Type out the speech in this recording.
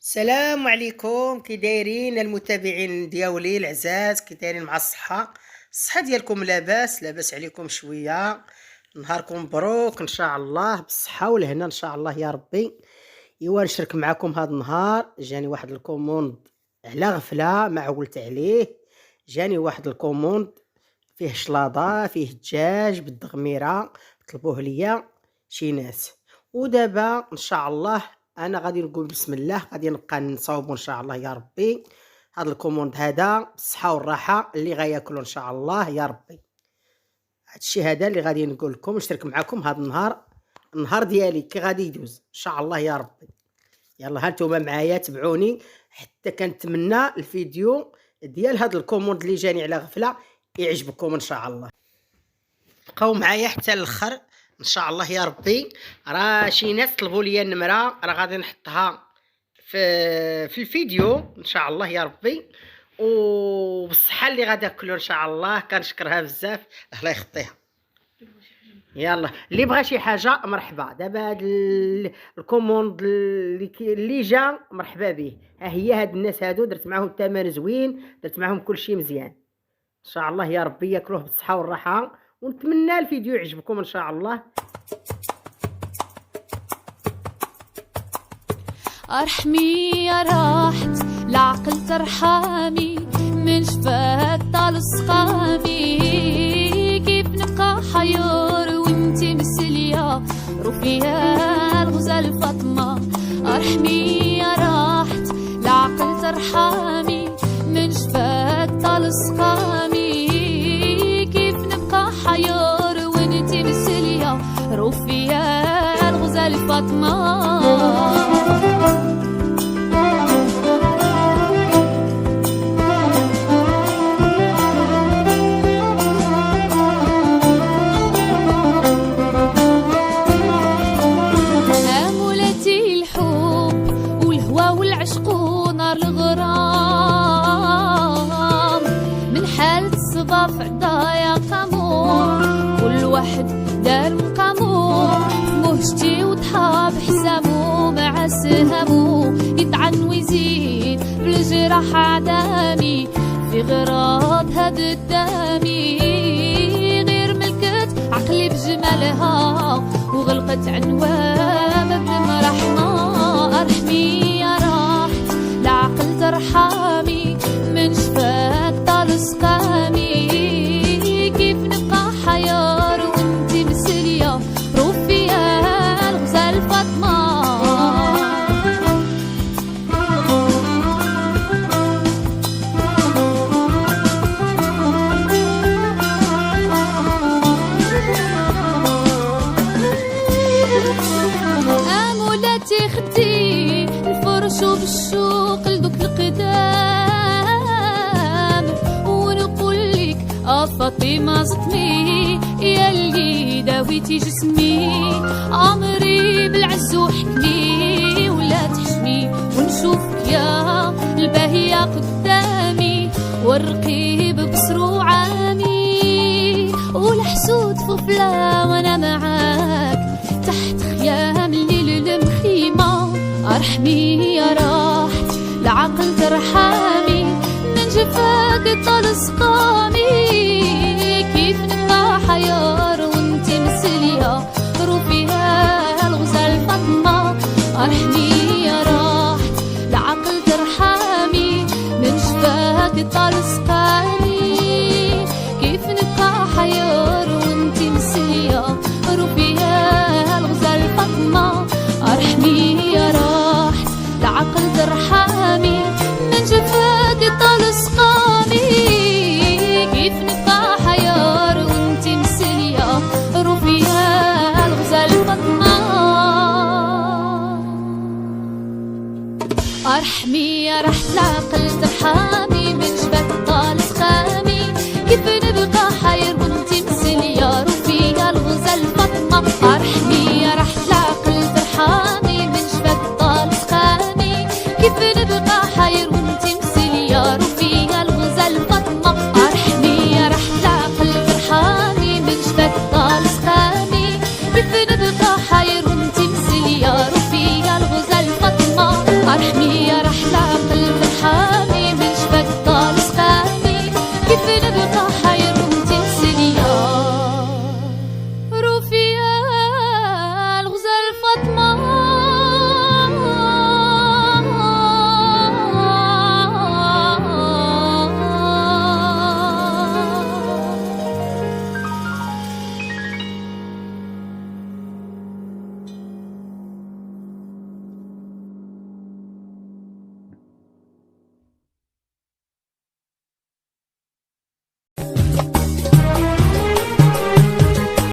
السلام عليكم، كي دايرين المتابعين ديالي العزاز؟ كي دايرين مع الصحه ديالكم؟ لاباس عليكم شويه؟ نهاركم مبروك ان شاء الله، بالصحه والهنا ان شاء الله يا ربي. ايوا نشارك معكم هذا النهار. جاني واحد الكوموند على غفله ما عولت عليه. جاني واحد الكوموند فيه شلاضه، فيه دجاج بالدغميره، طلبوه ليا شي ناس. ودابا ان شاء الله انا غادي نقول بسم الله، غادي نبقى نصاوبو ان شاء الله يا ربي. هذا الكوموند هذا بالصحه والراحه اللي غياكلوا ان شاء الله يا ربي. هادشي هذا اللي غادي نقول لكم، نشارك معكم هذا النهار ديالي كي غادي يدوز ان شاء الله يا ربي. يلا ها نتوما معايا تبعوني حتى كنتمنى الفيديو ديال هذا الكوموند اللي جاني على غفله يعجبكم ان شاء الله. بقاو معايا حتى الاخر ان شاء الله يا ربي. راه شي ناس طلبوا لي النمره، راه غادي نحطها في الفيديو ان شاء الله يا ربي. وبالصحه اللي غادي ناكلوا ان شاء الله، كنشكرها بزاف الله يخطيها. يلا اللي بغى شي حاجه مرحبا. دابا هاد الكوموند اللي جا مرحبا به. ها هي هاد الناس هادو درت معاهم الثمن زوين، درت معاهم كلشي مزيان ان شاء الله يا ربي. ياكلوه بالصحه والراحه، ونتمنى الفيديو يعجبكم ان شاء الله. ارحمي يا راحت العقل ترحمي، من شفاك طال سقامي. كيف نبقى حيور وانتي مسلية رفيها الغزال فاطمة. ارحمي يا راحت العقل ترحمي، من شفاك طال سقامي. كيف نبقى حيور وانتي مسلية رفيها الغزال فاطمة. في عدايا قامور، كل واحد دار مقامور. مهجتي وضحى بحسامو مع سهامو، يطعن ويزيد بالجراح عدامي. في غراض هاد الدامي غير ملكت عقلي بجمالها، وغلقت عنوان بمرحمة. ارحمي يا راحت العقل ترحمي، من شفاك طال سقامي. كيف نبقى حيار وانتي مسلية رفيها الغزال فاطمة. امولاتي خدي الفرش وبالشوق لدوك القدام، ونقول لك فاطمة زطمي ياللي داويتي جسمي. عمري بالعز وحكمي ولا تحشمي، ونشوفك يا الباهية قدامي، والرقيب بصر وعامي. والحسود في غفلة وانا معاك تحت خيام الليل المخيمة. ارحمي يا راحت العقل ترحمي، من جفاك طال سقامي. كيف نبقى حيار وانتي مسلية رفيها الغزال فاطمة. ارحمي يا راحت العقل ترحمي، من جفاك طال سقامي. كيف نبقى حيار وانتي مسلية رفيها الغزال فاطمة. ارحمي يا راحت العقل ترحمي، من جفاك طال سقامي. كيف نبقى حيار وانتي مسلية رفيها الغزال فاطمة. ارحمي يا راحت العقل ترحمي،